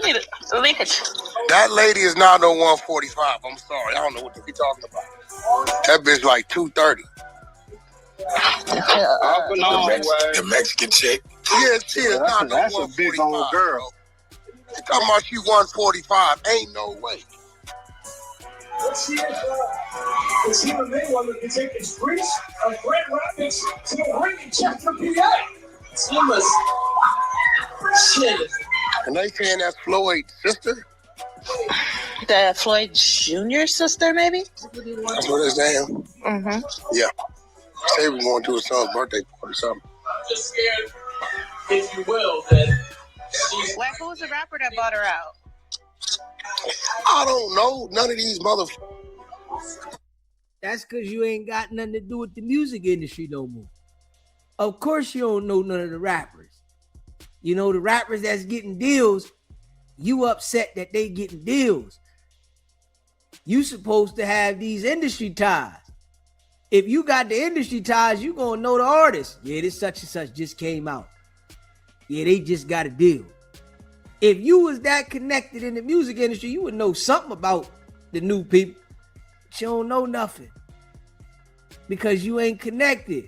need to link it. That lady is not no 145. I'm sorry. I don't know what you're talking about. That bitch like 230. The Mexican chick. Yeah, she is not no 145. That's a big old girl. You talking about she 145? Ain't no way. She may want to take his Greece of Grand Rapids to the ring in Chester, PA. Shit. And they saying that's Floyd's sister? The Floyd Jr. sister, maybe? That's what they're saying? Mm-hmm. Yeah. Say we're going to his son's birthday party or something. I'm just scared, if you will, that Wack, who was the rapper that bought her out? I don't know. None of these motherfuckers. That's because you ain't got nothing to do with the music industry no more. Of course you don't know none of the rappers. You know, the rappers that's getting deals, you upset that they getting deals. You supposed to have these industry ties. If you got the industry ties, you gonna know the artist. Yeah, this such and such just came out. Yeah, they just got a deal. If you was that connected in the music industry, you would know something about the new people. But you don't know nothing because you ain't connected.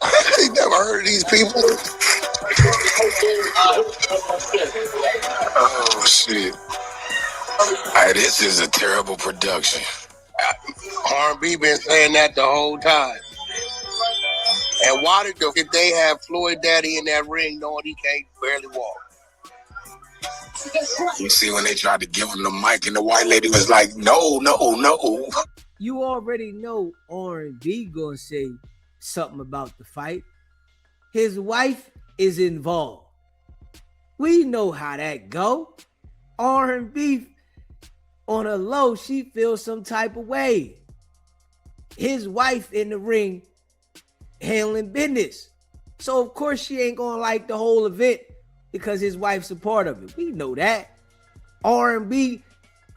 I never heard of these people. Oh, shit. Hey, this is a terrible production. R&B been saying that the whole time. And why did they have Floyd Daddy in that ring knowing he can't barely walk? You see when they tried to give him the mic and the white lady was like, no. You already know R&B gonna say something about the fight. His wife is involved. We know how that go. R&B on a low, she feels some type of way. His wife in the ring handling business. So of course she ain't gonna like the whole event because his wife's a part of it. We know that. R&B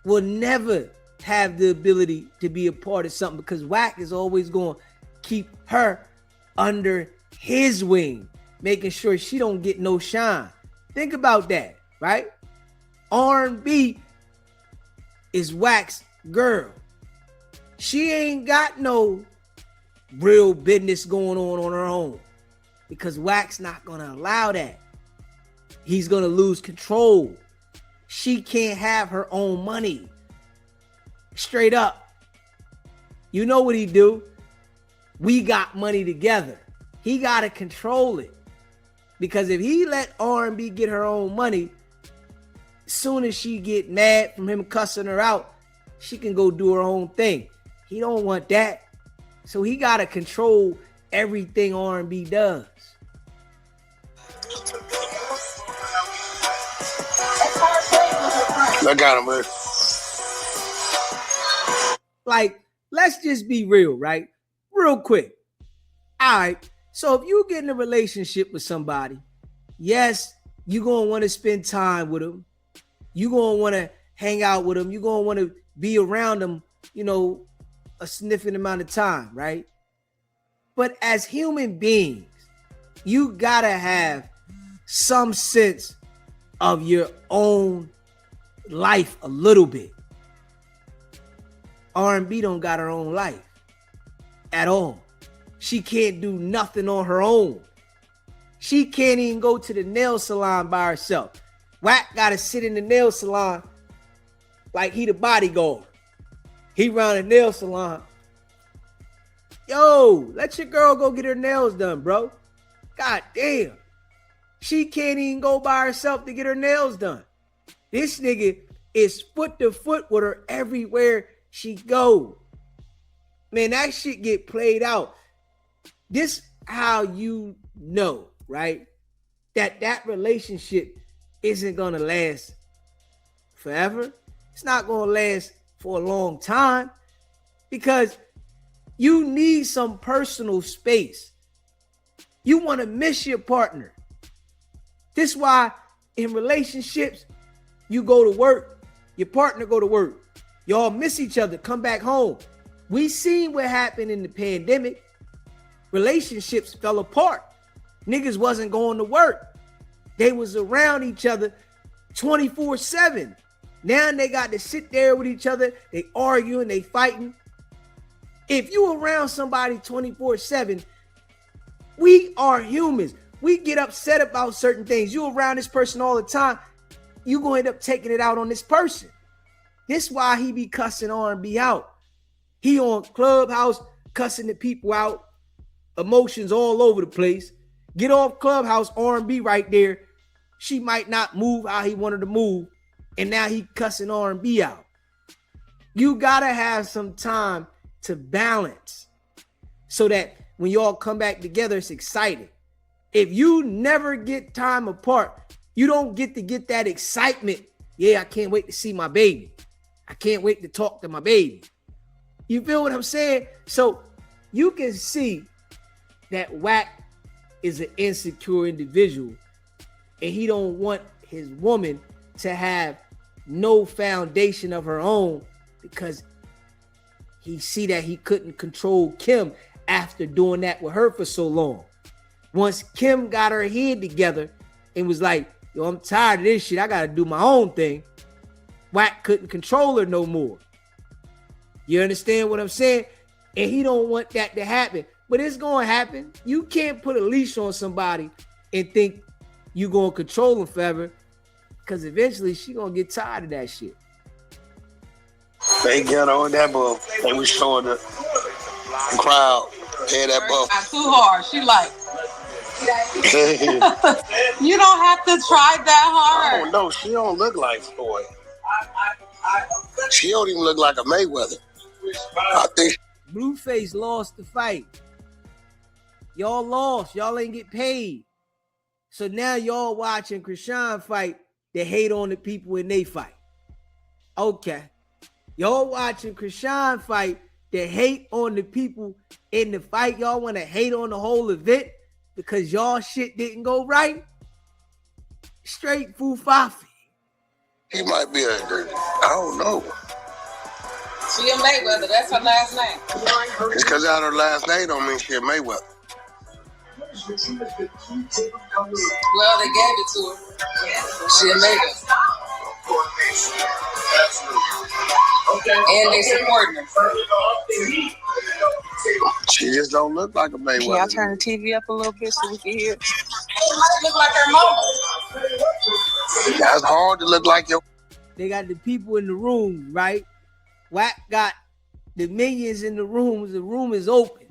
will never have the ability to be a part of something because Wack is always going to keep her under his wing, making sure she don't get no shine. Think about that, right? R&B is Wack's girl. She ain't got no real business going on her own because Wack's not going to allow that. He's going to lose control. She can't have her own money. Straight up. You know what he do? We got money together. He got to control it. Because if he let R&B get her own money, as soon as she get mad from him cussing her out, she can go do her own thing. He don't want that. So he got to control everything R&B does. I got him, man. Like, let's just be real, right? Real quick. All right. So if you get in a relationship with somebody, yes, you're going to want to spend time with them. You're going to want to hang out with them. You're going to want to be around them, you know, a significant amount of time, right? But as human beings, you got to have some sense of your own life a little bit. R&B don't got her own life at all. She can't do nothing on her own. She can't even go to the nail salon by herself. Wack got to sit in the nail salon like he the bodyguard. He run a nail salon. Yo, let your girl go get her nails done, bro. God damn. She can't even go by herself to get her nails done. This nigga is foot to foot with her everywhere she go. Man, that shit get played out. This how you know, right? That relationship isn't gonna last forever. It's not gonna last for a long time because you need some personal space. You want to miss your partner. This is why in relationships, you go to work, your partner go to work. Y'all miss each other, come back home. We seen what happened in the pandemic. Relationships fell apart. Niggas wasn't going to work. They was around each other 24/7. Now they got to sit there with each other. They arguing, they fighting. If you around somebody 24/7, we are humans. We get upset about certain things. You around this person all the time, you gonna end up taking it out on this person. This why he be cussing R&B out. He on Clubhouse cussing the people out, emotions all over the place. Get off Clubhouse, R&B right there. She might not move how he wanted to move, and now he cussing R&B out. You gotta have some time to balance so that when y'all come back together, it's exciting. If you never get time apart, you don't get to get that excitement. Yeah, I can't wait to see my baby. I can't wait to talk to my baby. You feel what I'm saying? So you can see that Wack is an insecure individual, and he don't want his woman to have no foundation of her own because he see that he couldn't control Kim after doing that with her for so long. Once Kim got her head together and was like, yo, I'm tired of this shit, I gotta do my own thing, Wack couldn't control her no more. You understand what I'm saying? And he don't want that to happen. But it's gonna happen. You can't put a leash on somebody and think you gonna control them forever, because eventually she gonna get tired of that shit. They got on that bull. They was showing the crowd. Hey, that bull. Not too hard. She like, you don't have to try that hard. Oh no, she don't look like Floyd. She don't even look like a Mayweather. I think Blueface lost the fight. Y'all lost. Y'all ain't get paid. So now y'all watching Chrisean fight that hate on the people when they fight. Okay. Y'all watching Chrisean fight that hate on the people in the fight. Y'all want to hate on the whole event because y'all shit didn't go right. Straight foo-fafi. he might be I don't know. She a Mayweather. That's her last name. It's because out her last name don't mean she a Mayweather. Well, they gave it to her. She a Mayweather. And they supporting her. She just don't look like a Mayweather. Can y'all turn the TV up a little bit so we can hear? She might look like her mama. That's hard to look like your. They got the people in the room, right? Wack got the minions in the rooms. The room is open.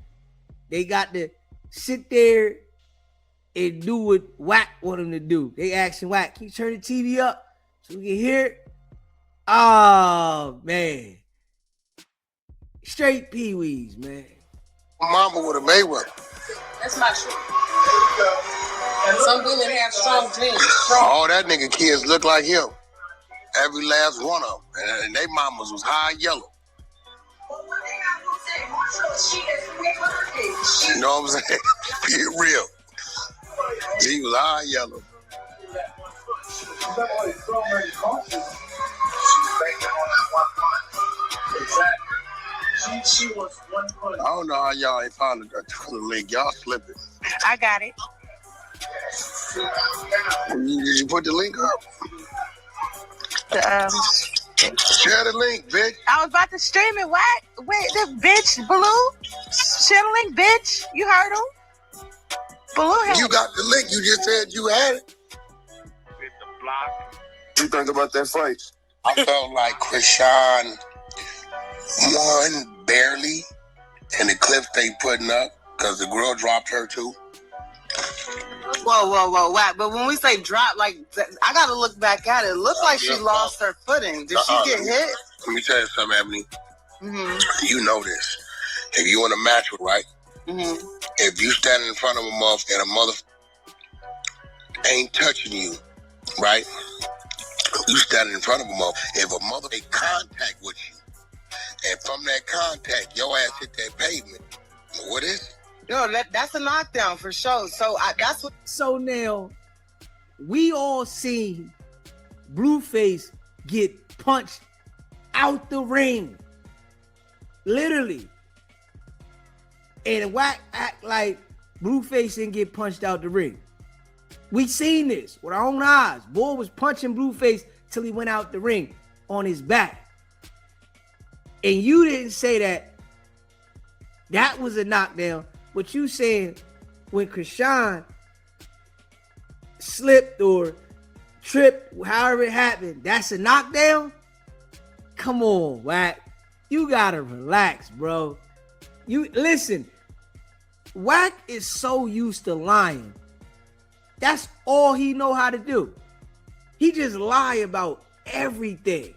They got to sit there and do what Wack want them to do. They asking Wack, can you turn the TV up so we can hear it? Oh, man. Straight peewees, man. Mama with a Mayweather. That's not true. Some women have strong genes. All that nigga kids look like him. Every last one of them. And they mamas was high yellow. You know what I'm saying? Be real. He was high yellow. I don't know how y'all ain't found the link. Y'all slipping. I got it. Did you put the link up? Share the link, bitch. I was about to stream it. What? Wait, the bitch, Blue? Share the link, bitch. You heard him? Blue had You got the link. You just said you had it. What you think about that fight? I felt like Chrisean won barely in the clips they putting up because the girl dropped her too. Whoa, Wack. But when we say drop, like, I got to look back at it. It looked like she lost her footing. Did she get hit? Let me tell you something, Ebony. Mm-hmm. You know this. If you in a match with, right? Mm-hmm. If you standing in front of a mother and a mother ain't touching you, right? You standing in front of a mother. If a mother make contact with you, and from that contact, your ass hit that pavement, what is it? No, that's a knockdown for sure. So that's what. So now, we all seen Blueface get punched out the ring. Literally. And Wack act like Blueface didn't get punched out the ring. We seen this with our own eyes. Boy was punching Blueface till he went out the ring on his back. And you didn't say that was a knockdown. But you saying when Chrisean slipped or tripped, however it happened, that's a knockdown? Come on, Wack. You gotta relax, bro. You listen, Wack is so used to lying. That's all he know how to do. He just lie about everything.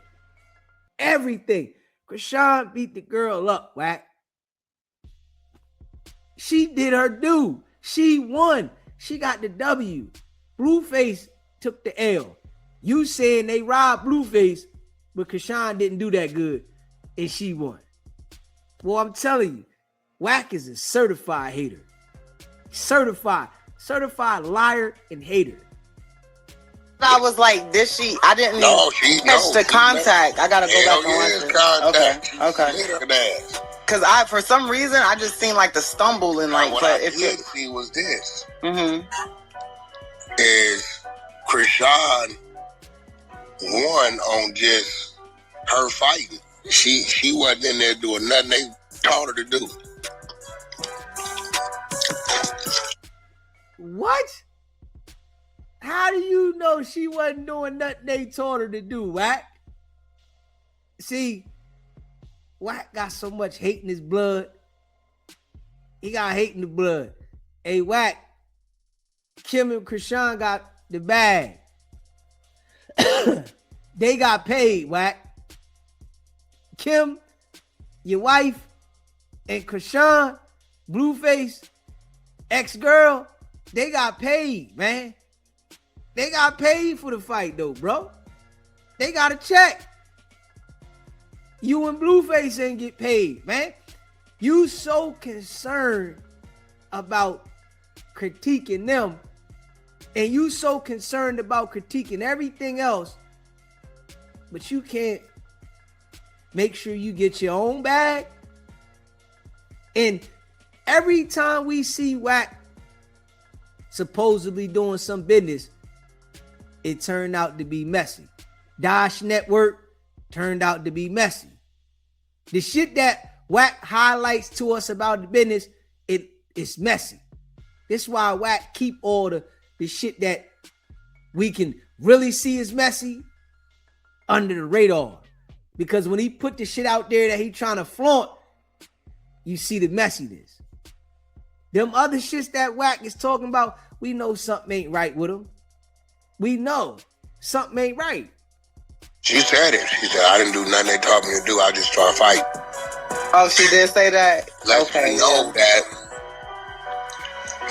Everything. Chrisean beat the girl up, Wack. She did her due. She won. She got the W. Blueface took the L. You saying they robbed Blueface, but Chrisean didn't do that good, and she won. Well, I'm telling you, Wack is a certified hater. Certified liar and hater. I was like, I didn't catch the contact. I gotta go back and watch it. Okay. Because for some reason, I just seen like the stumble and like. What I did see was this. Is Chrisean won on just her fighting. She wasn't in there doing nothing they taught her to do. What? How do you know she wasn't doing nothing they taught her to do, Wack? See, Wack got so much hate in his blood. He got hate in the blood. Hey, Wack, Kim and Chrisean got the bag. They got paid, Wack. Kim, your wife, and Chrisean, Blueface, ex-girl, they got paid, man. They got paid for the fight, though, bro. They got a check. You and Blueface ain't get paid, man. You so concerned about critiquing them, and you so concerned about critiquing everything else, but you can't make sure you get your own bag. And every time we see Wack supposedly doing some business, it turned out to be messy. Dash Network turned out to be messy. The shit that Wack highlights to us about the business, it's messy. This is why Wack keep all the shit that we can really see is messy under the radar. Because when he put the shit out there that he trying to flaunt, you see the messiness. Them other shits that Wack is talking about, we know something ain't right with him. We know something ain't right. She said it. She said, I didn't do nothing they taught me to do. I just try to fight. Oh, she did say that? Let me know that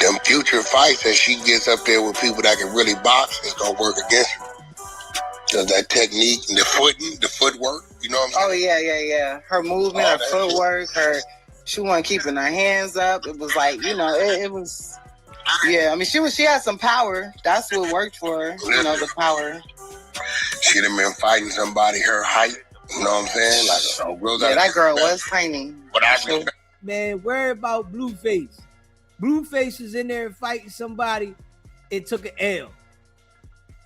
them future fights that she gets up there with people that can really box is going to work against her. Because that technique and the footwork, you know what I'm saying? Oh, yeah. Her movement, her footwork, she wasn't keeping her hands up. It was like, it was... Yeah, I mean, she had some power. That's what worked for her, the power. She'd have been fighting somebody her height, you know what I'm saying? That girl was tiny. Man, worry about Blueface. Blueface was in there fighting somebody. It took an L.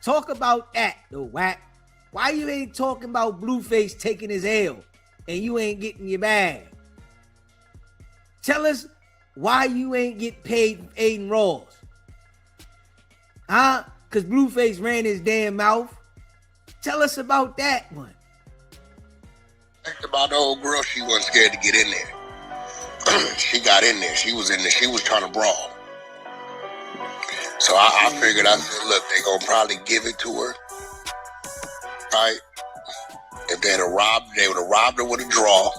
Talk about that, though, Wack. Why you ain't talking about Blueface taking his L and you ain't getting your bag? Tell us why you ain't get paid from Aiden Ross. Huh? Because Blueface ran his damn mouth. Tell us about that one. About the old girl, she wasn't scared to get in there. She got in there. She was in there. She was trying to brawl. So I figured, I said, look, they going to probably give it to her. Right? If they would have robbed her with a draw.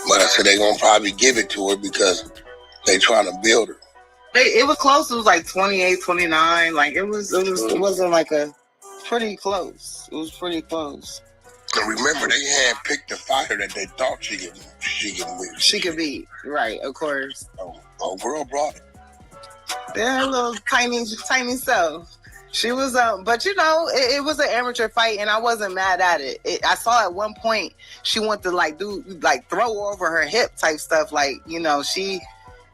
But I said they going to probably give it to her because they trying to build her. It was close. It was like 28, 29. Like it wasn't like a pretty close. It was pretty close. And remember, they had picked a fighter that they thought she could beat. Right, of course. Oh, girl brought it. They're a little tiny self. She was, but it was an amateur fight, and I wasn't mad at it. I saw at one point she wanted to throw over her hip type stuff, she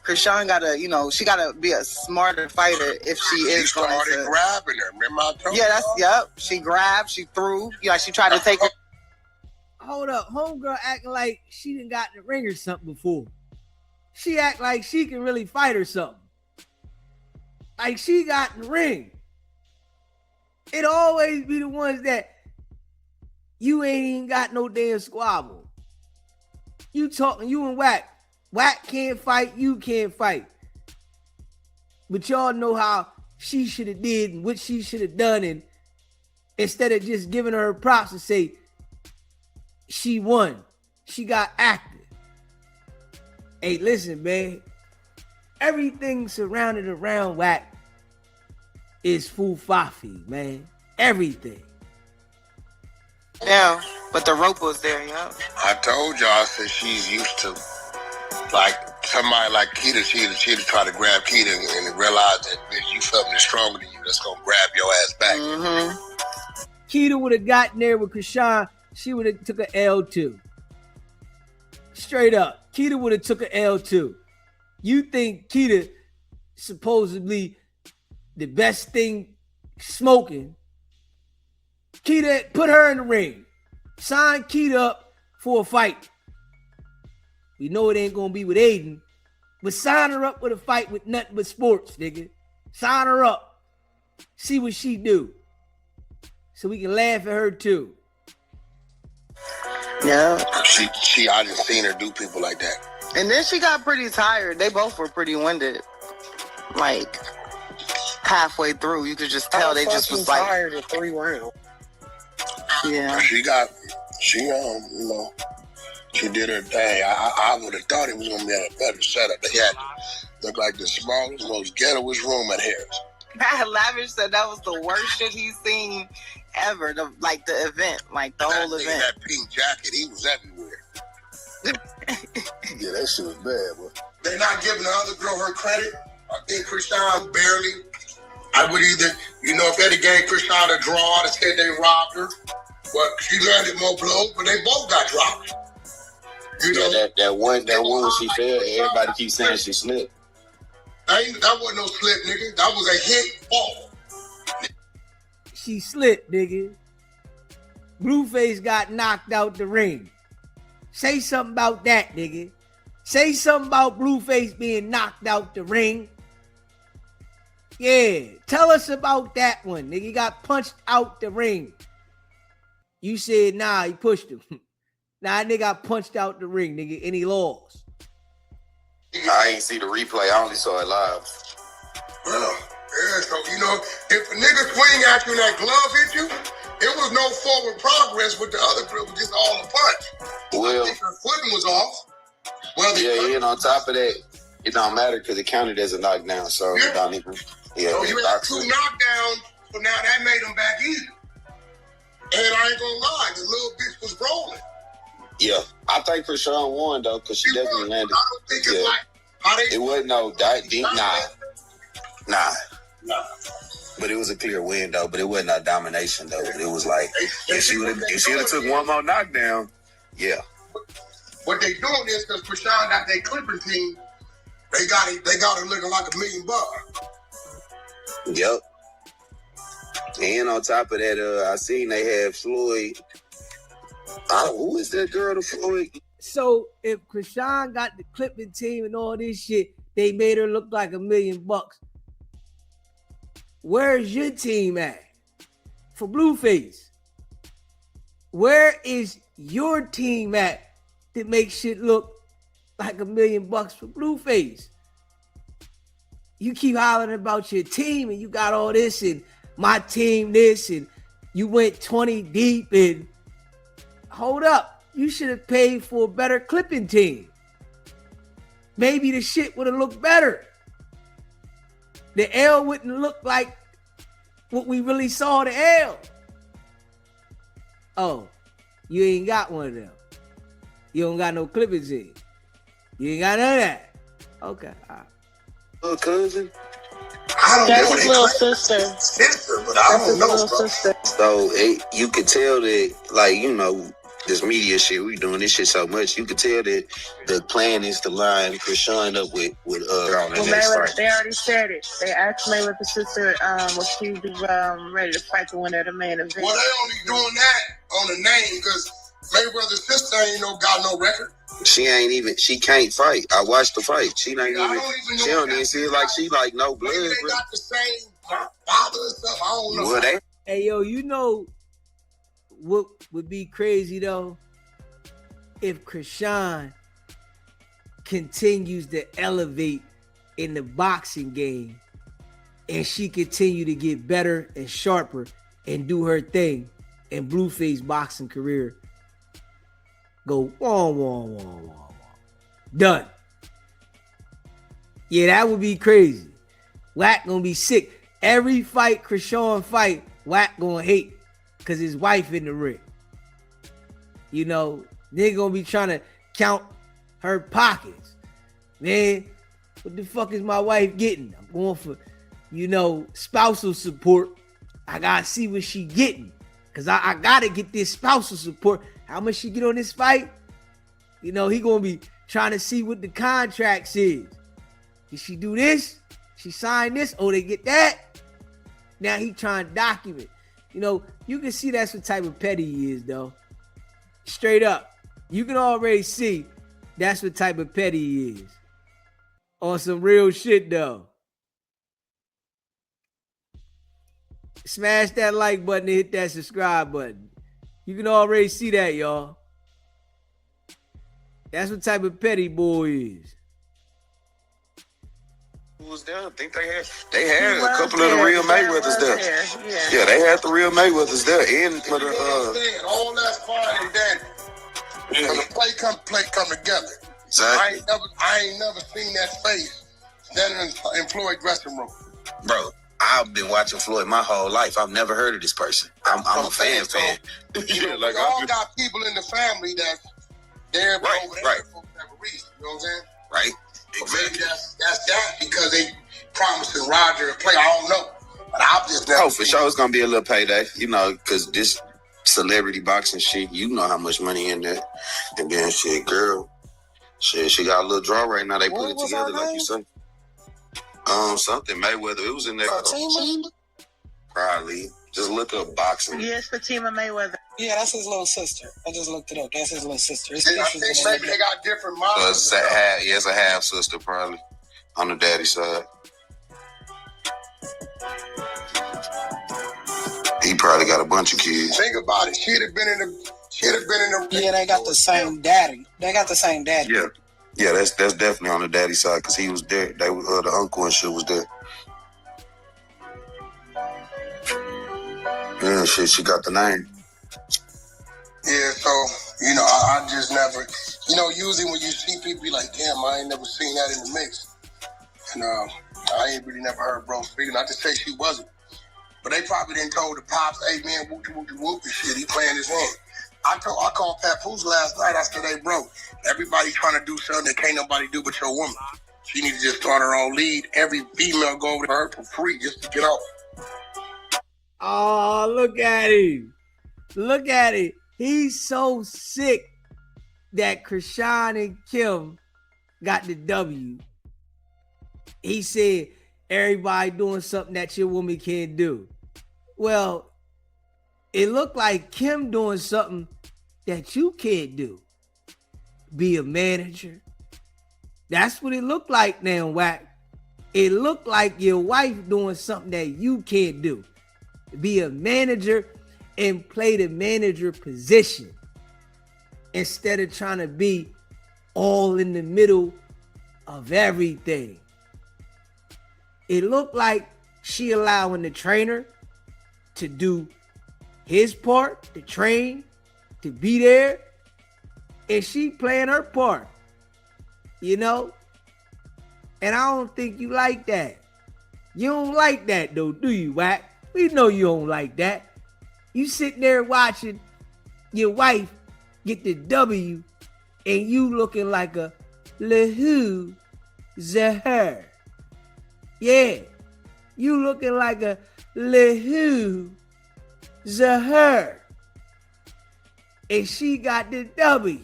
Chrisean gotta, she gotta be a smarter fighter if she is going to. She started grabbing her. Remember I told you? Yep. She grabbed, she threw. She tried to take her. Hold up. Homegirl acting like she done got in the ring or something before. She act like she can really fight or something. Like she got in the ring. It always be the ones that you ain't even got no damn squabble. You talking, you and Wack. Wack can't fight, you can't fight. But y'all know how she should have did and what she should have done, and instead of just giving her props and say she won, she got active. Hey, listen, man. Everything surrounded around Wack is fufafi, man. Everything. Yeah, but the rope was there, yeah. I told y'all, I said she's used to, like, somebody like Keita, she'd try to grab Keita and realize that, bitch, you something that's stronger than you that's gonna grab your ass back. Mm-hmm. Keita would have gotten there with Chrisean, she would have took an L2. Straight up. Keita would have took an L2. You think Keita supposedly the best thing smoking? Keita, put her in the ring. Sign Keita up for a fight. We know it ain't gonna be with Aiden, but sign her up with a fight with nothing but sports, nigga. Sign her up. See what she do. So we can laugh at her too. Yeah. I just seen her do people like that. And then she got pretty tired. They both were pretty winded. Like halfway through, you could just tell they just was like tired of 3 rounds. Yeah. She did her thing. I would have thought it was gonna be a better setup. They had looked like the smallest, most ghettoest room at Harris. Lavish said that was the worst shit he's seen ever. The event, like the whole event. That pink jacket, he was everywhere. Yeah, that shit was bad, boy. They're not giving the other girl her credit. I think Chrisean barely. I would either, if they'd have gave Chrisean a draw, they said they robbed her. But she landed more blows, but they both got dropped. That one when she fell, everybody keeps saying she slipped. That wasn't no slip, nigga. That was a hit fall. She slipped, nigga. Blueface got knocked out the ring. Say something about that, nigga. Say something about Blueface being knocked out the ring. Yeah, tell us about that one, nigga. He got punched out the ring. You said, nah, he pushed him. Nah, nigga got punched out the ring, nigga, and he lost. I ain't see the replay. I only saw it live. Well, yeah, so, if a nigga swing at you and that glove hit you, it was no forward progress with the other girl, was just all a punch. Well, I think her footing was off. Well, and on top of that, it don't matter because it counted as a knockdown, so it don't even. Yeah, so you had 2 knockdowns, so now that made them back even. And I ain't gonna lie, the little bitch was rolling. Yeah, I think Chrisean won though, because she definitely landed. I don't think it's like how they. It wasn't nah. But it was a clear win though. But it wasn't a domination though. But it was like if she would have took one more knockdown, yeah. What they doing is because Chrisean got their clipping team. They got it looking like $1 million. Yep. And on top of that, I seen they had Floyd. Who is that girl to Floyd? So if Chrisean got the clipping team and all this shit, they made her look like $1 million. Where's your team at for Blueface? Where is your team at that makes shit look like $1 million for Blueface? You keep hollering about your team and you got all this and my team this and you went 20 deep and hold up. You should have paid for a better clipping team. Maybe the shit would have looked better. The L wouldn't look like what we really saw the L. Oh, you ain't got one of them. You don't got no clipping team. You ain't got none of that. Okay, all right. Little cousin? I don't That's know. his little sister. Sister, but I don't know. Sister. So you could tell that, this media shit. We doing this shit so much. You could tell that the plan is to line Chrisean up with on the next fight. They already said it. They asked Mayweather's sister was she ready to fight the winner of the main event. Well, they only doing that on the name because Mayweather's sister ain't got no record. She can't fight. I watched the fight. She don't even see it like she like no blood. Maybe they got the same father and stuff. I don't know. Well, Hey, yo, you know what would be crazy, though? If Chrisean continues to elevate in the boxing game and she continue to get better and sharper and do her thing and Blueface boxing career go wah. Done. Yeah, that would be crazy. Wack gonna be sick. Every fight Chrisean fight, Wack gonna hate because his wife in the ring. You know, they gonna be trying to count her pockets. Man, what the fuck is my wife getting? I'm going for, spousal support. I gotta see what she getting. Cause I gotta get this spousal support. How much she get on this fight? He gonna be trying to see what the contract is. Did she do this? She signed this? Oh, they get that? Now he trying to document. You can see that's what type of petty he is, though. Straight up. You can already see that's what type of petty he is. On some real shit, though. Smash that like button and hit that subscribe button. You can already see that, y'all. That's what type of petty boy is. Who was there? I think they had a couple of the real Mayweathers there. Yeah, they had the real Mayweathers there. And for the all that's fine and dandy. When the play come together. Exactly. I ain't never seen that face standing in Floyd dressing room. Bro, I've been watching Floyd my whole life. I've never heard of this person. I'm a fan. Yeah, we all got people in the family that's there over there for whatever reason. You know what I'm saying? Right. Exactly. Maybe that's that because they promising Roger a play. I don't know. But I've just never for sure it's gonna be a little payday, because this celebrity boxing shit, how much money in there. And then girl, she got a little draw right now. They put it together like you say. Something Mayweather. It was in there. Probably. Just look up boxing. Yes, Fatima Mayweather. Yeah, that's his little sister. I just looked it up. That's his little sister. I think maybe they got different moms. It's a half sister probably on the daddy side. He probably got a bunch of kids. Think about it. She'd have been in the. Yeah, they got the same daddy. Yeah, that's definitely on the daddy side because he was there. They the uncle and shit was there. Yeah, she got the name. Yeah, so, I just never, usually when you see people, be like, damn, I ain't never seen that in the mix. And I ain't really never heard bro speaking. Not to say she wasn't. But they probably didn't told the pops, hey, man, whoop and shit. He playing his hand. I called Papoose last night. I said, hey, bro, everybody trying to do something that can't nobody do but your woman. She need to just start her own lead. Every female go over to her for free just to get off. Oh, look at him. Look at it. He's so sick that Chrisean and Kim got the W. He said, everybody doing something that your woman can't do. Well, it looked like Kim doing something that you can't do. Be a manager. That's what it looked like now, Wack. It looked like your wife doing something that you can't do. Be a manager and play the manager position instead of trying to be all in the middle of everything. It looked like she allowing the trainer to do his part, to train, to be there, and she playing her part, And I don't think you like that. You don't like that though, do you, Wack? We know you don't like that. You sitting there watching your wife get the W and you looking like a Lahu Zahar. Yeah, you looking like a Lahu Zahar. and she got the W.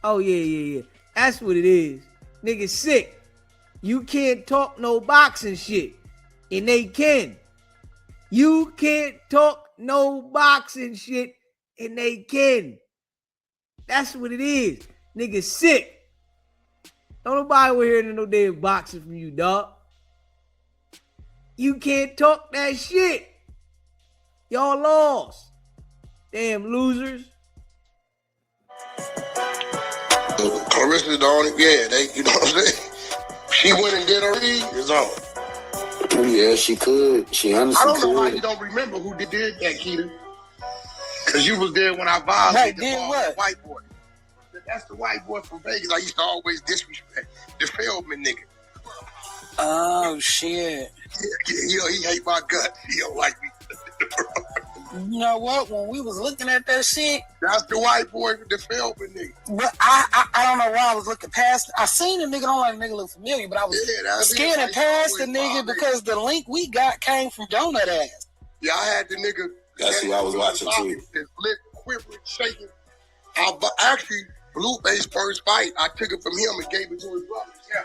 Oh, yeah. That's what it is. Nigga sick. You can't talk no boxing shit. And they can. You can't talk no boxing shit. And they can. That's what it is. Nigga sick. Don't nobody want to hear no damn boxing from you, dog. You can't talk that shit. Y'all lost. Damn losers. Clarissa the only, you know what I'm saying? She went and did her read, it's on. Yeah, she could. She honestly I don't know could. why you don't remember who did that, Keita. Because you was there when I violated the white boy. That's the white boy from Vegas. I used to always disrespect. The Feldman nigga. Oh, shit. Yeah, he hate my guts. He don't like me. You know what? When we was looking at that shit, that's the white boy with the Feldman nigga. But I don't know why I was looking past. I seen the nigga. Don't like the nigga look familiar, but I was scanning past the nigga because the link we got came from Donut Ass. Yeah, I had the nigga. That's who I was watching too. His lip quivering, shaking. Actually, Blueface's first fight, I took it from him and gave it to his brother. Yeah.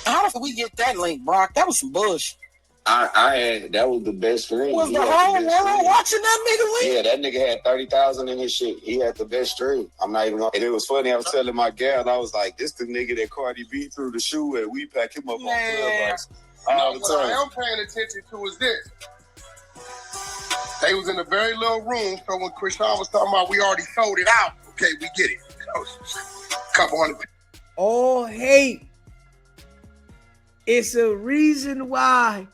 How did we get that link, Brock? That was some bullshit. I had, that was the best stream. Was the whole world watching that nigga link? Yeah, that nigga had 30,000 in his shit. He had the best stream. I'm not even. And it was funny. I was telling my gal, and I was like, "This the nigga that Cardi B threw the shoe at. We pack him up on Clubhouse all the time." What I am paying attention to is this. They was in a very little room, so when Chrisean was talking about we already sold it out, okay, we get it. Couple hundred. All hate. It's a reason why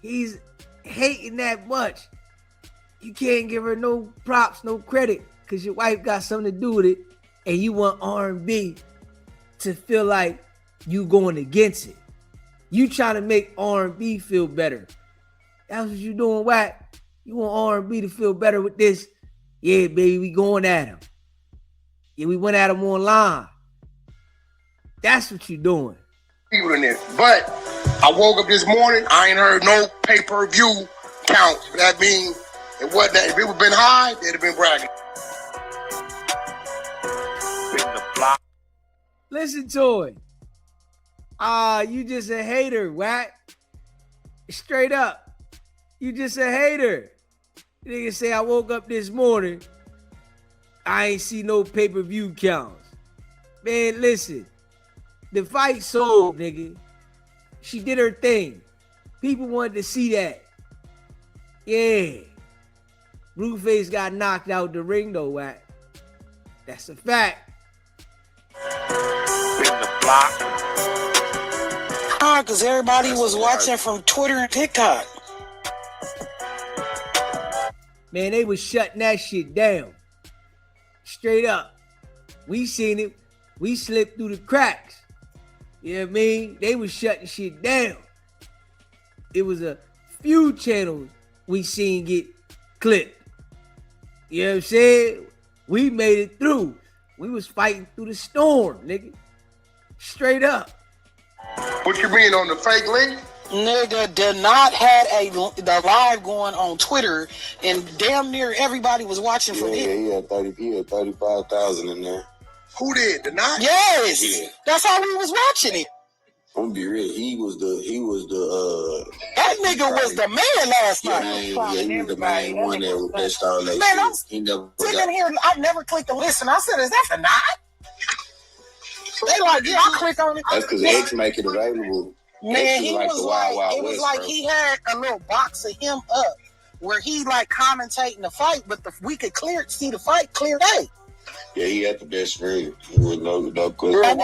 he's hating that much. You can't give her no props, no credit, because your wife got something to do with it, and you want R&B to feel like you going against it. You trying to make R&B feel better. That's what you doing, Wack. You want R&B to feel better with this? Yeah, baby, we going at him. Yeah, we went at him online. That's what you doing. People in there. But I woke up this morning, I ain't heard no pay-per-view counts. That means it wasn't that. If it would have been high, they'd have been bragging. Listen to it. You just a hater, Wack. Straight up. You just a hater. Nigga say I woke up this morning, I ain't see no pay-per-view counts. Man, listen. The fight sold, nigga. She did her thing. People wanted to see that. Yeah. Blueface got knocked out the ring, though, Wack. That's a fact. Because everybody was watching from Twitter and TikTok. Man, they was shutting that shit down. Straight up. We seen it. We slipped through the cracks. You know what I mean? They was shutting shit down. It was a few channels we seen get clipped. You know what I'm saying? We made it through. We was fighting through the storm, nigga. Straight up. What you mean on the fake link? Nigga did not have the live going on Twitter, and damn near everybody was watching from it. Yeah, he had 35,000 in there. Who did? The Nine? Yes. Yeah. That's how we was watching it. I'm gonna be real. He was the that nigga was the man last night. Yeah, he was the main one that started that man, shit. He never sitting here, I never clicked on listen. I said, is that the Nine? They like, yeah, I clicked on it. That's because X make it available. Man, he like was the like, Wild it was West, like bro. he had a little box of him up where he like commentating the fight, but we could see the fight clear day. Yeah, he had the best ring. With no question. That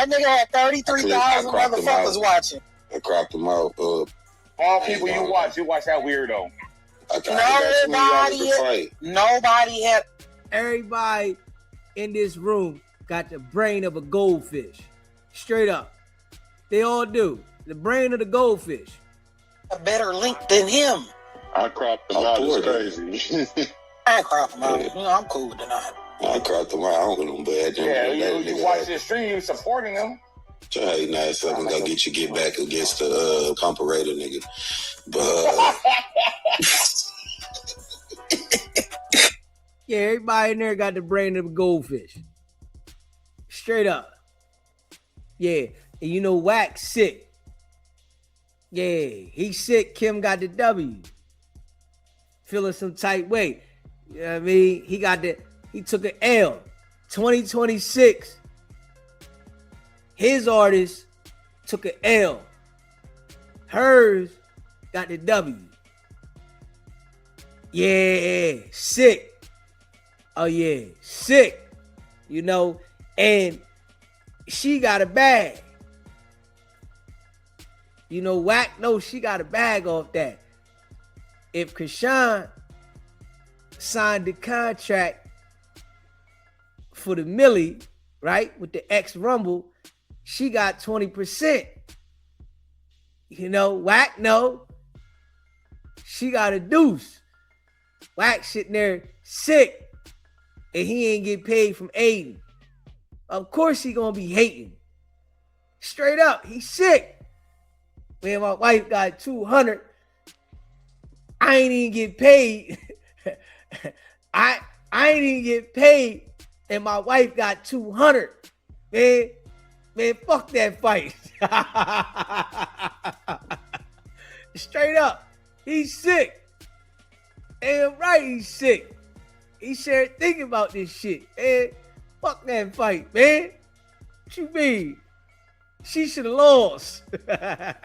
nigga had 33,000 motherfuckers watching. I cropped him out. All people you watch that weirdo. Nobody had. Everybody in this room got the brain of a goldfish. Straight up. They all do. The brain of the goldfish. A better link than him. I cropped him out. It's crazy. I ain't cropped him out. You know, I'm cool with the Nine. I cropped him out. I don't want him bad. Yeah, you watch this stream, you supporting him. Hey, nice. I'm gonna get back against the comparator nigga. But Yeah, everybody in there got the brain of a goldfish. Straight up. Yeah. And you know, Wack sick. Yeah, he sick. Kim got the W. Feeling some tight way. You know what I mean? He took an L. 2026. His artist took an L. Hers got the W. Yeah, sick. Oh yeah, sick. You know, and she got a bag. You know, Wack knows she got a bag off that. If Chrisean signed the contract for the Millie, right, with the X Rumble, she got 20%. You know, Wack know she got a deuce. Wack sitting there sick, and he ain't get paid from Aiden. Of course he gonna be hating. Straight up, he sick. Man, my wife got 200. I ain't even get paid. I ain't even get paid, and my wife got 200. Man, fuck that fight. Straight up, he's sick. Damn right, he's sick. He started thinking about this shit. Man, fuck that fight, man. What you mean? She should have lost. Yeah,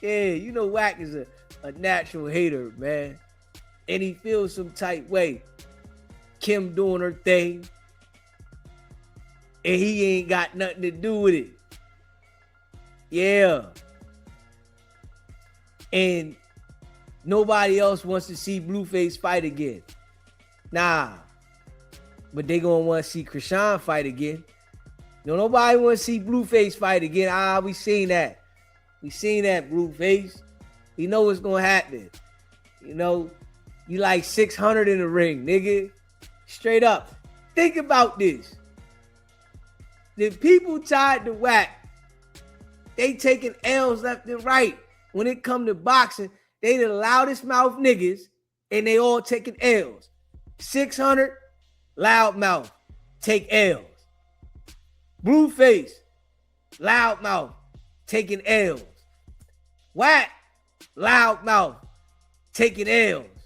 you know Wack is a natural hater, man. And he feels some tight way. Kim doing her thing. And he ain't got nothing to do with it. Yeah. And nobody else wants to see Blueface fight again. Nah. But they gonna want to see Chrisean fight again. No, nobody want to see Blueface fight again. We seen that. We seen that, Blueface. We know what's gonna happen. You know, you like 600 in the ring, nigga. Straight up. Think about this. The people tied to Wack, they taking L's left and right. When it come to boxing, they the loudest mouth niggas, and they all taking L's. 600, loud mouth, take L's. Blueface, loud mouth, taking L's. Wack, loud mouth, taking L's.